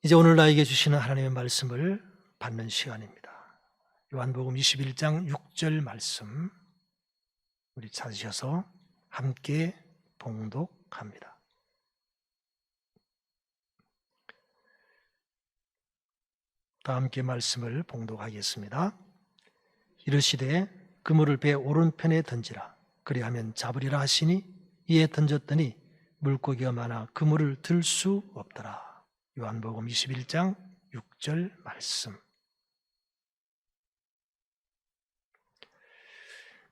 이제 오늘 나에게 주시는 하나님의 말씀을 받는 시간입니다. 요한복음 21장 6절 말씀 우리 찾으셔서 함께 봉독합니다. 다 함께 말씀을 봉독하겠습니다. 이르시되 그물을 배 오른편에 던지라. 그리하면 잡으리라 하시니 이에 던졌더니 물고기가 많아 그물을 들 수 없더라. 요한복음 21장 6절 말씀.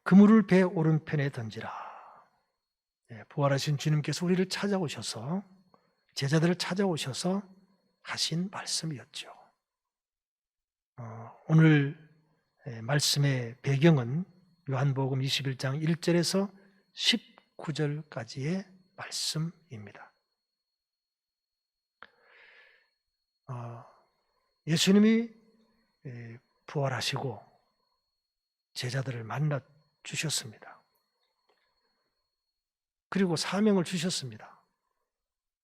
그물을 배 오른편에 던지라. 부활하신 주님께서 우리를 찾아오셔서 제자들을 찾아오셔서 하신 말씀이었죠. 오늘 말씀의 배경은 요한복음 21장 1절에서 19절까지의 말씀입니다. 예수님이 부활하시고 제자들을 만나 주셨습니다. 그리고 사명을 주셨습니다.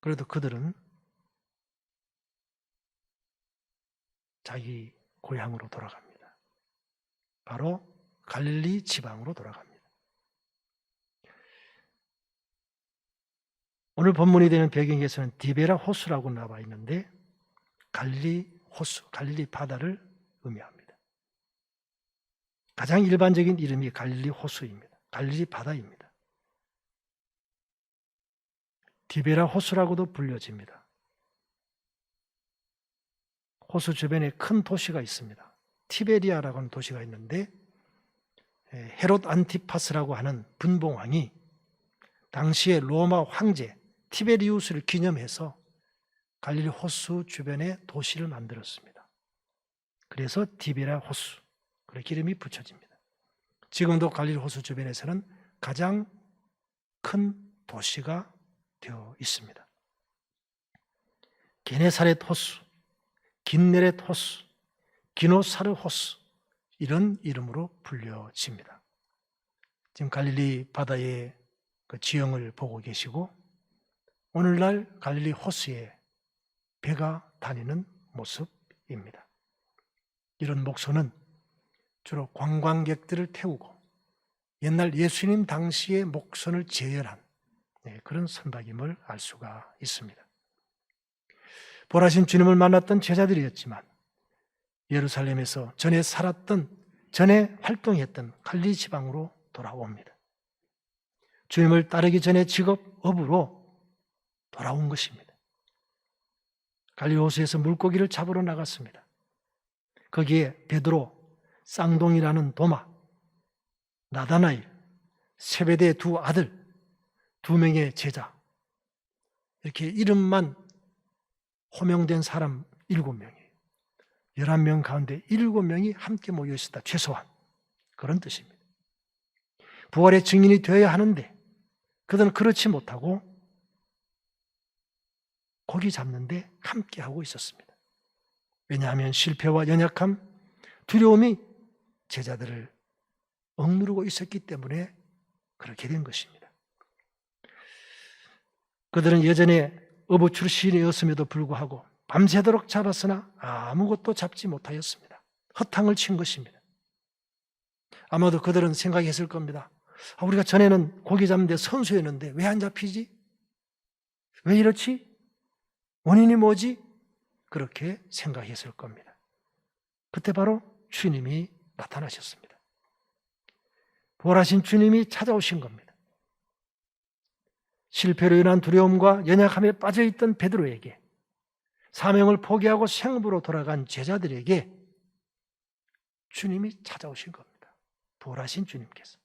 그래도 그들은 자기 고향으로 돌아갑니다. 바로 갈릴리 지방으로 돌아갑니다. 오늘 본문이 되는 배경에서는 디베라 호수라고 나와 있는데 갈릴리 호수, 갈릴리 바다를 의미합니다. 가장 일반적인 이름이 갈릴리 호수입니다. 갈릴리 바다입니다. 디베라 호수라고도 불려집니다. 호수 주변에 큰 도시가 있습니다. 티베리아라고 하는 도시가 있는데 헤롯 안티파스라고 하는 분봉왕이 당시의 로마 황제 티베리우스를 기념해서 갈릴리 호수 주변에 도시를 만들었습니다. 그래서 디베라 호수, 그렇게 이름이 붙여집니다. 지금도 갈릴리 호수 주변에서는 가장 큰 도시가 되어 있습니다. 게네사렛 호수, 긴네렛 호수, 기노사르 호수, 이런 이름으로 불려집니다. 지금 갈릴리 바다의 그 지형을 보고 계시고 오늘날 갈릴리 호수에 배가 다니는 모습입니다. 이런 목소는 주로 관광객들을 태우고 옛날 예수님 당시의 목선을 재현한 그런 선박임을 알 수가 있습니다. 부활하신 주님을 만났던 제자들이었지만 예루살렘에서 전에 살았던, 전에 활동했던 갈릴리 지방으로 돌아옵니다. 주님을 따르기 전에 직업업으로 돌아온 것입니다. 갈릴리 호수에서 물고기를 잡으러 나갔습니다. 거기에 베드로, 쌍동이라는 도마, 나다나일, 세베대의 두 아들, 2명의 제자, 이렇게 이름만 호명된 사람 7명이에요. 11명 가운데 7명이 함께 모여 있었다. 최소한 그런 뜻입니다. 부활의 증인이 되어야 하는데 그들은 그렇지 못하고 고기 잡는데 함께 하고 있었습니다. 왜냐하면 실패와 연약함, 두려움이 제자들을 억누르고 있었기 때문에 그렇게 된 것입니다. 그들은 예전에 어부 출신이었음에도 불구하고 밤새도록 잡았으나 아무것도 잡지 못하였습니다. 허탕을 친 것입니다. 아마도 그들은 생각했을 겁니다. 우리가 전에는 고기 잡는데 선수였는데 왜 안 잡히지? 왜 이렇지? 원인이 뭐지? 그렇게 생각했을 겁니다. 그때 바로 주님이 나타나셨습니다. 부활하신 주님이 찾아오신 겁니다. 실패로 인한 두려움과 연약함에 빠져있던 베드로에게, 사명을 포기하고 생업으로 돌아간 제자들에게 주님이 찾아오신 겁니다. 부활하신 주님께서.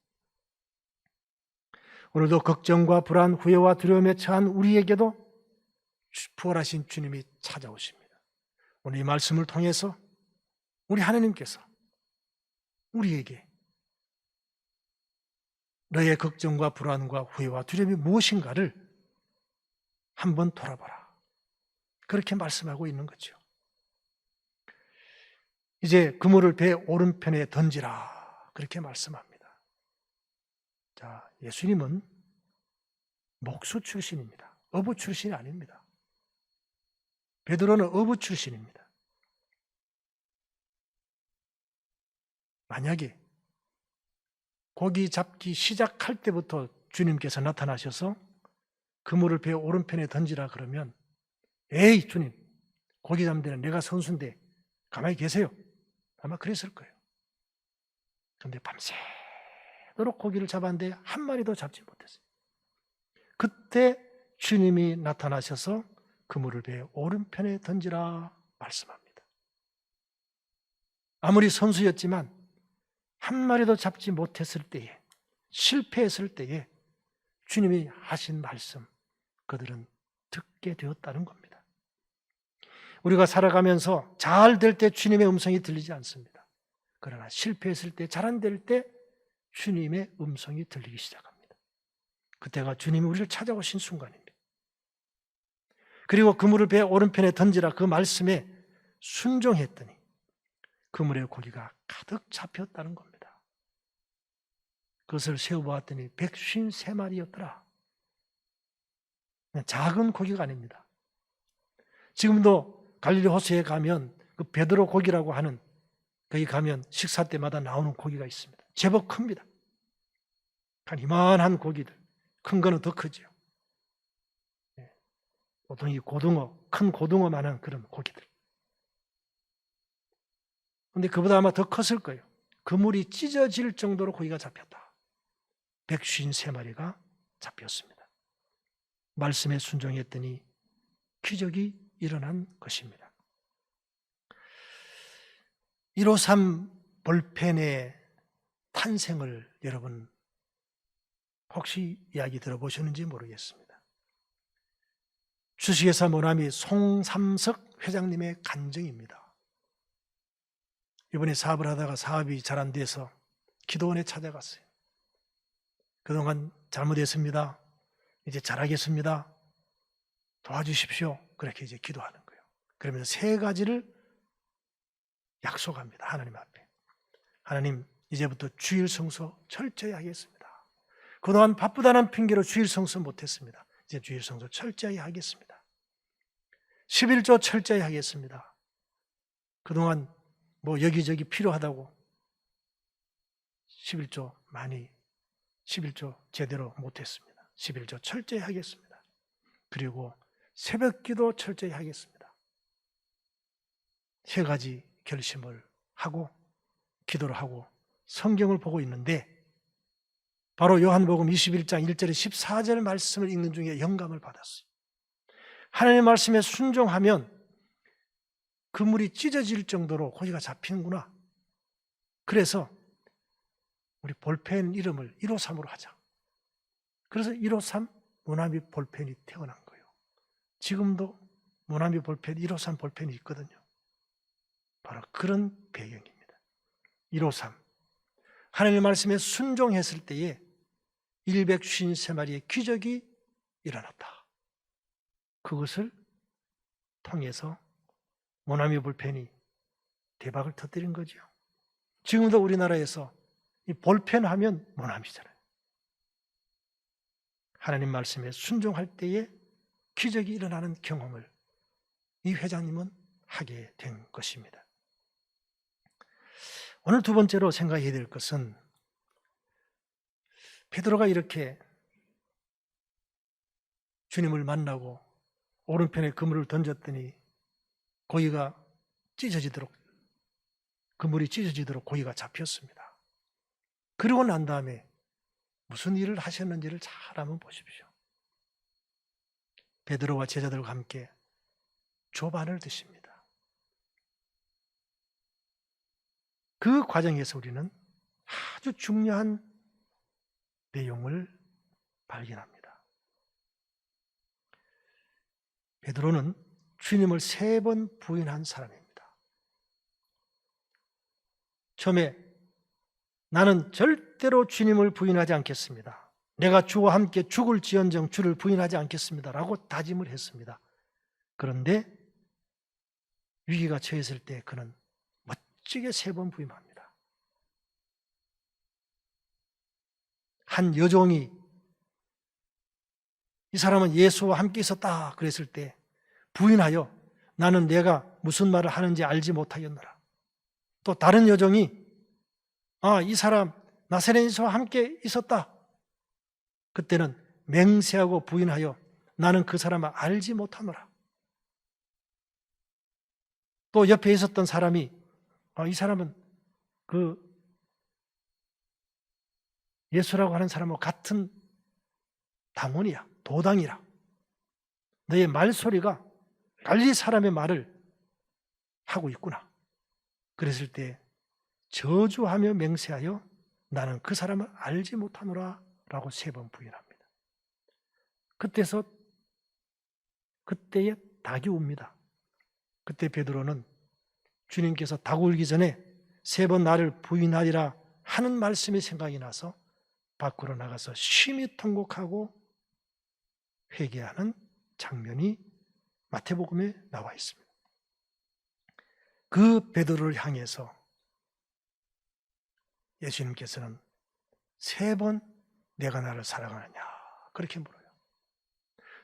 오늘도 걱정과 불안, 후회와 두려움에 처한 우리에게도 부활하신 주님이 찾아오십니다. 오늘 이 말씀을 통해서 우리 하나님께서 우리에게 너의 걱정과 불안과 후회와 두려움이 무엇인가를 한번 돌아봐라. 그렇게 말씀하고 있는 거죠. 이제 그물을 배 오른편에 던지라. 그렇게 말씀합니다. 자, 예수님은 목수 출신입니다. 어부 출신이 아닙니다. 베드로는 어부 출신입니다. 만약에 고기 잡기 시작할 때부터 주님께서 나타나셔서 그물을 배 오른편에 던지라 그러면 에이 주님, 고기 잡는 데는 내가 선수인데 가만히 계세요. 아마 그랬을 거예요. 그런데 밤새도록 고기를 잡았는데 한 마리도 잡지 못했어요. 그때 주님이 나타나셔서 그물을 배 오른편에 던지라 말씀합니다. 아무리 선수였지만 한 마리도 잡지 못했을 때에, 실패했을 때에 주님이 하신 말씀, 그들은 듣게 되었다는 겁니다. 우리가 살아가면서 잘 될 때 주님의 음성이 들리지 않습니다. 그러나 실패했을 때, 잘 안 될 때 주님의 음성이 들리기 시작합니다. 그때가 주님이 우리를 찾아오신 순간입니다. 그리고 그물을 배 오른편에 던지라 그 말씀에 순종했더니 그물에 고기가 가득 잡혔다는 겁니다. 그것을 세어보았더니 153마리였더라. 작은 고기가 아닙니다. 지금도 갈릴리 호수에 가면 그 베드로 고기라고 하는, 거기 가면 식사 때마다 나오는 고기가 있습니다. 제법 큽니다. 한 이만한 고기들, 큰 거는 더 크죠. 보통 이 고등어, 큰 고등어만한 그런 고기들. 그런데 그보다 아마 더 컸을 거예요. 그물이 찢어질 정도로 고기가 잡혔다. 153마리가 잡혔습니다. 말씀에 순종했더니 기적이 일어난 것입니다. 153 볼펜의 탄생을 여러분 혹시 이야기 들어보셨는지 모르겠습니다. 주식회사 모나미 송삼석 회장님의 간증입니다. 이번에 사업을 하다가 사업이 잘 안 돼서 기도원에 찾아갔어요. 그동안 잘못했습니다. 이제 잘하겠습니다. 도와주십시오. 그렇게 이제 기도하는 거예요. 그러면서 3가지를 약속합니다. 하나님 앞에. 하나님, 이제부터 주일 성수 철저히 하겠습니다. 그동안 바쁘다는 핑계로 주일 성수 못했습니다. 이제 주일 성수 철저히 하겠습니다. 11조 철저히 하겠습니다. 그동안 뭐 여기저기 필요하다고 11조 제대로 못했습니다. 11조 철저히 하겠습니다. 그리고 새벽기도 철저히 하겠습니다. 3가지 결심을 하고 기도를 하고 성경을 보고 있는데 바로 요한복음 21장 1절에 14절 말씀을 읽는 중에 영감을 받았어요. 하나님의 말씀에 순종하면 그물이 찢어질 정도로 고기가 잡히는구나. 그래서 우리 볼펜 이름을 153으로 하자. 그래서 153 모나미 볼펜이 태어난 거예요. 지금도 모나미 볼펜 153 볼펜이 있거든요. 바로 그런 배경입니다. 153 하나님의 말씀에 순종했을 때에 153마리의 기적이 일어났다. 그것을 통해서 모나미 볼펜이 대박을 터뜨린 거죠. 지금도 우리나라에서 이 볼펜 하면 모나미잖아요. 하나님 말씀에 순종할 때에 기적이 일어나는 경험을 이 회장님은 하게 된 것입니다. 오늘 2번째로 생각해야 될 것은 베드로가 이렇게 주님을 만나고 오른편에 그물을 던졌더니 고기가 찢어지도록, 그물이 찢어지도록 고기가 잡혔습니다. 그러고 난 다음에 무슨 일을 하셨는지를 잘 한번 보십시오. 베드로와 제자들과 함께 조반을 드십니다. 그 과정에서 우리는 아주 중요한 내용을 발견합니다. 베드로는 주님을 3번 부인한 사람입니다. 처음에 나는 절대로 주님을 부인하지 않겠습니다. 내가 주와 함께 죽을지언정 주를 부인하지 않겠습니다. 라고 다짐을 했습니다. 그런데 위기가 처했을 때 그는 멋지게 3번 부인합니다. 한 여종이 이 사람은 예수와 함께 있었다 그랬을 때 부인하여 나는 내가 무슨 말을 하는지 알지 못하겠노라. 또 다른 여종이 이 사람 나사렛 예수와 함께 있었다. 그때는 맹세하고 부인하여 나는 그 사람을 알지 못하노라. 또 옆에 있었던 사람이 이 사람은 그 예수라고 하는 사람하고 같은 당원이야. 도당이라. 너의 말소리가 갈릴리 사람의 말을 하고 있구나. 그랬을 때 저주하며 맹세하여 나는 그 사람을 알지 못하노라 라고 3번 부인합니다. 그때에 닭이 웁니다. 그때 베드로는 주님께서 닭 울기 전에 3번 나를 부인하리라 하는 말씀이 생각이 나서 밖으로 나가서 심히 통곡하고 회개하는 장면이 마태복음에 나와 있습니다. 그 베드로를 향해서 예수님께서는 3번 내가 나를 사랑하느냐 그렇게 물어요.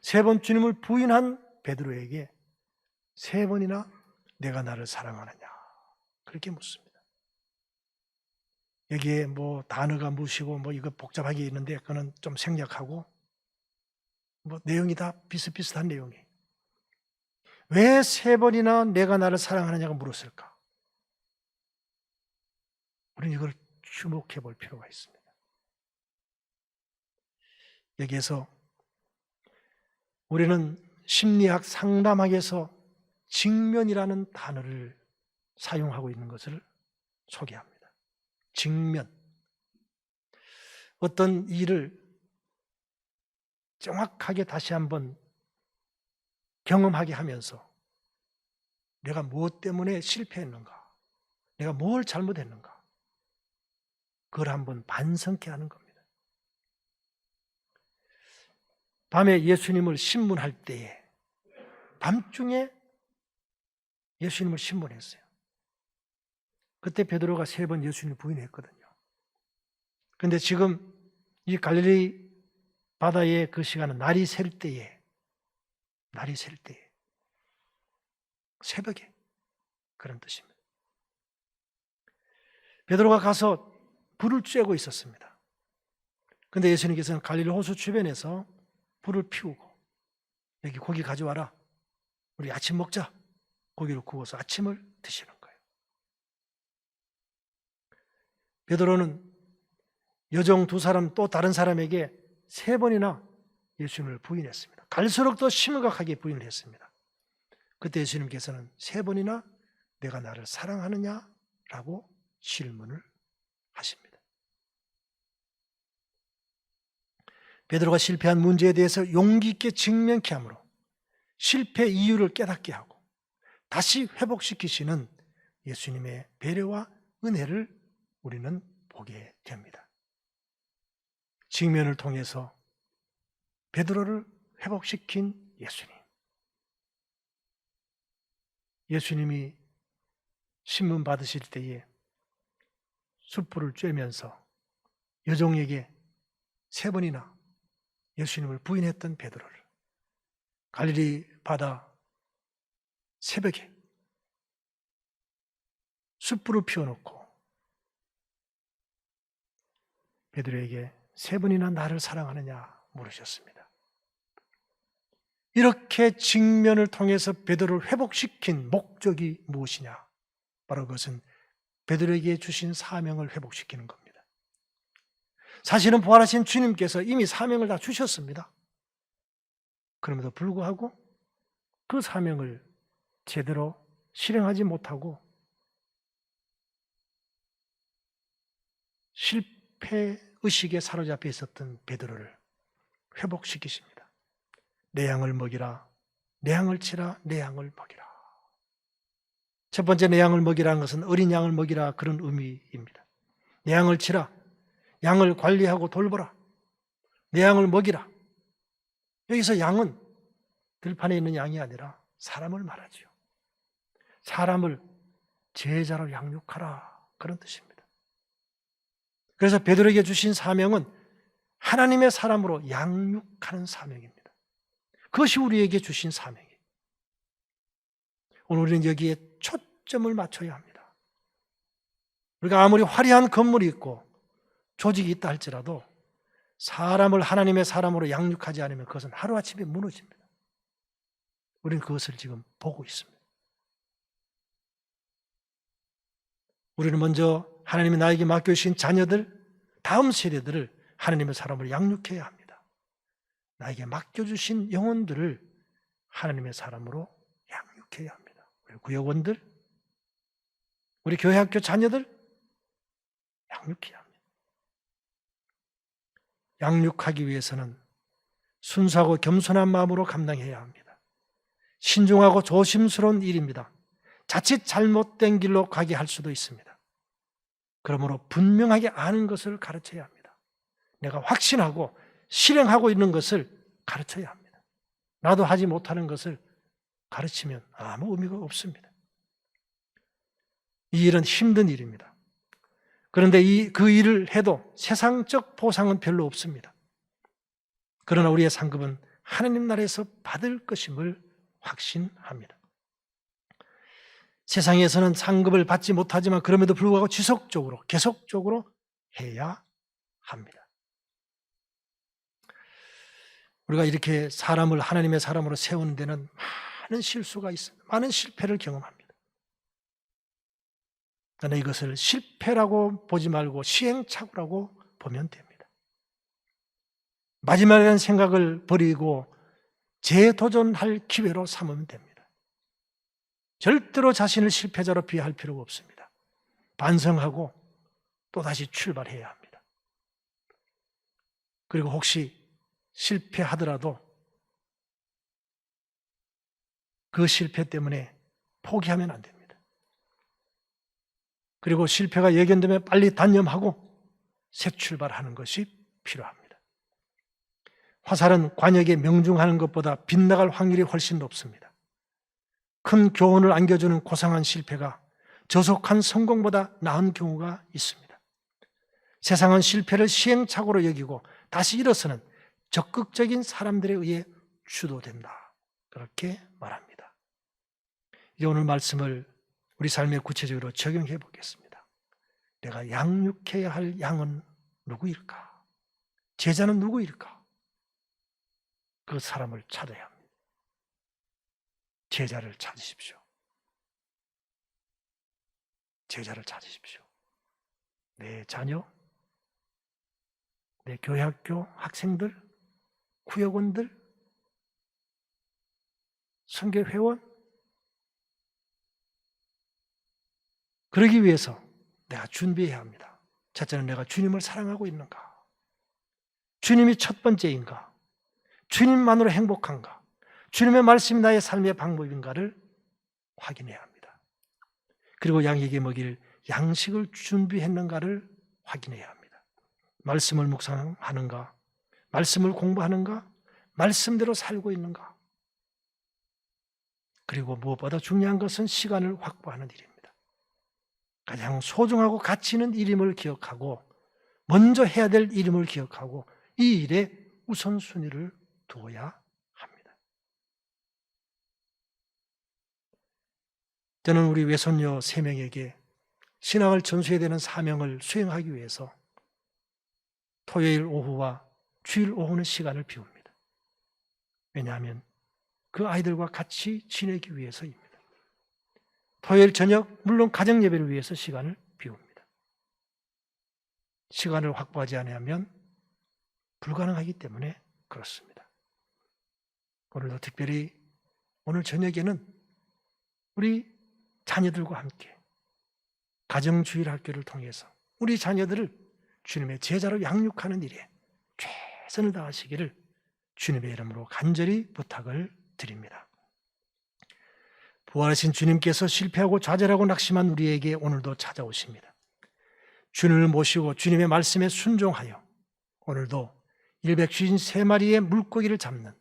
3번 주님을 부인한 베드로에게 3번이나 내가 나를 사랑하느냐 그렇게 묻습니다. 여기에 단어가 무시고 이거 복잡하게 있는데 그거는 좀 생략하고 내용이 다 비슷비슷한 내용이에요. 왜 3번이나 내가 나를 사랑하느냐고 물었을까? 우리는 이걸 주목해 볼 필요가 있습니다. 여기에서 우리는 심리학 상담학에서 직면이라는 단어를 사용하고 있는 것을 소개합니다. 직면. 어떤 일을 정확하게 다시 한번 경험하게 하면서 내가 무엇 때문에 실패했는가? 내가 뭘 잘못했는가? 그걸 한번 반성케 하는 겁니다. 밤에 예수님을 신문할 때에 밤중에 예수님을 신문했어요. 그때 베드로가 3번 예수님을 부인했거든요. 그런데 지금 이 갈릴리 바다의 그 시간은 날이 셀 때에 새벽에 그런 뜻입니다. 베드로가 가서 불을 쬐고 있었습니다. 그런데 예수님께서는 갈릴리 호수 주변에서 불을 피우고 여기 고기 가져와라. 우리 아침 먹자. 고기를 구워서 아침을 드시는 거예요. 베드로는 여종 2사람 또 다른 사람에게 3번이나 예수님을 부인했습니다. 갈수록 더 심각하게 부인을 했습니다. 그때 예수님께서는 3번이나 내가 나를 사랑하느냐? 라고 질문을 하십니다. 베드로가 실패한 문제에 대해서 용기 있게 직면케 함으로 실패 이유를 깨닫게 하고 다시 회복시키시는 예수님의 배려와 은혜를 우리는 보게 됩니다. 직면을 통해서 베드로를 회복시킨 예수님. 예수님이 신문 받으실 때에 숯불을 쬐면서 여종에게 3번이나 예수님을 부인했던 베드로를 갈릴리 바다 새벽에 숯불을 피워놓고 베드로에게 3번이나 나를 사랑하느냐 물으셨습니다. 이렇게 직면을 통해서 베드로를 회복시킨 목적이 무엇이냐? 바로 그것은 베드로에게 주신 사명을 회복시키는 겁니다. 사실은 부활하신 주님께서 이미 사명을 다 주셨습니다. 그럼에도 불구하고 그 사명을 제대로 실행하지 못하고 실패의식에 사로잡혀 있었던 베드로를 회복시키십니다. 내 양을 먹이라, 내 양을 치라, 내 양을 먹이라. 첫 번째 내 양을 먹이라는 것은 어린 양을 먹이라 그런 의미입니다. 내 양을 치라, 양을 관리하고 돌보라, 내 양을 먹이라. 여기서 양은 들판에 있는 양이 아니라 사람을 말하지요. 사람을 제자로 양육하라 그런 뜻입니다. 그래서 베드로에게 주신 사명은 하나님의 사람으로 양육하는 사명입니다. 그것이 우리에게 주신 사명이에요. 오늘 우리는 여기에 초점을 맞춰야 합니다. 우리가 아무리 화려한 건물이 있고 조직이 있다 할지라도 사람을 하나님의 사람으로 양육하지 않으면 그것은 하루아침에 무너집니다. 우리는 그것을 지금 보고 있습니다. 우리는 먼저 하나님이 나에게 맡겨주신 자녀들, 다음 세대들을 하나님의 사람으로 양육해야 합니다. 나에게 맡겨주신 영혼들을 하나님의 사람으로 양육해야 합니다. 우리 구역원들, 우리 교회학교 자녀들 양육해야 합니다. 양육하기 위해서는 순수하고 겸손한 마음으로 감당해야 합니다. 신중하고 조심스러운 일입니다. 자칫 잘못된 길로 가게 할 수도 있습니다. 그러므로 분명하게 아는 것을 가르쳐야 합니다. 내가 확신하고 실행하고 있는 것을 가르쳐야 합니다. 나도 하지 못하는 것을 가르치면 아무 의미가 없습니다. 이 일은 힘든 일입니다. 그런데 그 일을 해도 세상적 보상은 별로 없습니다. 그러나 우리의 상급은 하나님 나라에서 받을 것임을 확신합니다. 세상에서는 상급을 받지 못하지만 그럼에도 불구하고 지속적으로, 계속적으로 해야 합니다. 우리가 이렇게 사람을 하나님의 사람으로 세우는 데는 많은 실수가 있습니다. 많은 실패를 경험합니다. 그러나 이것을 실패라고 보지 말고 시행착오라고 보면 됩니다. 마지막이라는 생각을 버리고 재도전할 기회로 삼으면 됩니다. 절대로 자신을 실패자로 비하할 필요가 없습니다. 반성하고 또다시 출발해야 합니다. 그리고 혹시 실패하더라도 그 실패 때문에 포기하면 안 됩니다. 그리고 실패가 예견되면 빨리 단념하고 새 출발하는 것이 필요합니다. 화살은 관역에 명중하는 것보다 빗나갈 확률이 훨씬 높습니다. 큰 교훈을 안겨주는 고상한 실패가 저속한 성공보다 나은 경우가 있습니다. 세상은 실패를 시행착오로 여기고 다시 일어서는 적극적인 사람들에 의해 주도된다. 그렇게 말합니다. 이제 오늘 말씀을 우리 삶에 구체적으로 적용해 보겠습니다. 내가 양육해야 할 양은 누구일까? 제자는 누구일까? 그 사람을 찾아야 합니다. 제자를 찾으십시오. 제자를 찾으십시오. 내 자녀, 내 교회학교 학생들, 구역원들, 선교회원, 그러기 위해서 내가 준비해야 합니다. 첫째는 내가 주님을 사랑하고 있는가? 주님이 첫 번째인가? 주님만으로 행복한가? 주님의 말씀이 나의 삶의 방법인가를 확인해야 합니다. 그리고 양에게 먹일 양식을 준비했는가를 확인해야 합니다. 말씀을 묵상하는가? 말씀을 공부하는가? 말씀대로 살고 있는가? 그리고 무엇보다 중요한 것은 시간을 확보하는 일입니다. 가장 소중하고 가치 있는 일임을 기억하고 먼저 해야 될 일임을 기억하고 이 일에 우선순위를 두어야 합니다. 저는 우리 외손녀 3명에게 신앙을 전수해야 되는 사명을 수행하기 위해서 토요일 오후와 주일 오후는 시간을 비웁니다. 왜냐하면 그 아이들과 같이 지내기 위해서입니다. 토요일 저녁 물론 가정 예배를 위해서 시간을 비웁니다. 시간을 확보하지 않으면 불가능하기 때문에 그렇습니다. 오늘도 특별히 오늘 저녁에는 우리 자녀들과 함께 가정주일 학교를 통해서 우리 자녀들을 주님의 제자로 양육하는 일에 최선을 다하시기를 주님의 이름으로 간절히 부탁을 드립니다. 부활하신 주님께서 실패하고 좌절하고 낙심한 우리에게 오늘도 찾아오십니다. 주님을 모시고 주님의 말씀에 순종하여 오늘도 153마리의 물고기를 잡는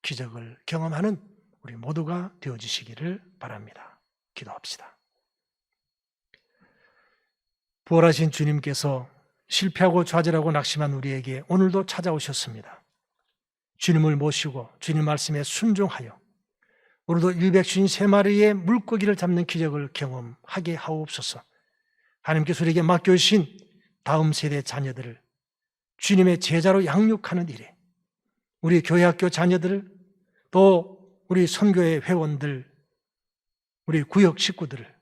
기적을 경험하는 우리 모두가 되어주시기를 바랍니다. 기도합시다. 부활하신 주님께서 실패하고 좌절하고 낙심한 우리에게 오늘도 찾아오셨습니다. 주님을 모시고 주님 말씀에 순종하여 우리도 153마리의 물고기를 잡는 기적을 경험하게 하옵소서. 하나님께서 우리에게 맡겨주신 다음 세대 자녀들을 주님의 제자로 양육하는 일에 우리 교회학교 자녀들을 또 우리 선교회 회원들, 우리 구역 식구들을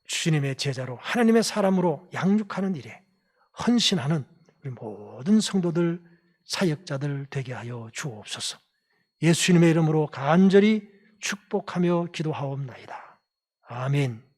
주님의 제자로 하나님의 사람으로 양육하는 일에 헌신하는 우리 모든 성도들, 사역자들 되게 하여 주옵소서. 예수님의 이름으로 간절히 축복하며 기도하옵나이다. 아멘.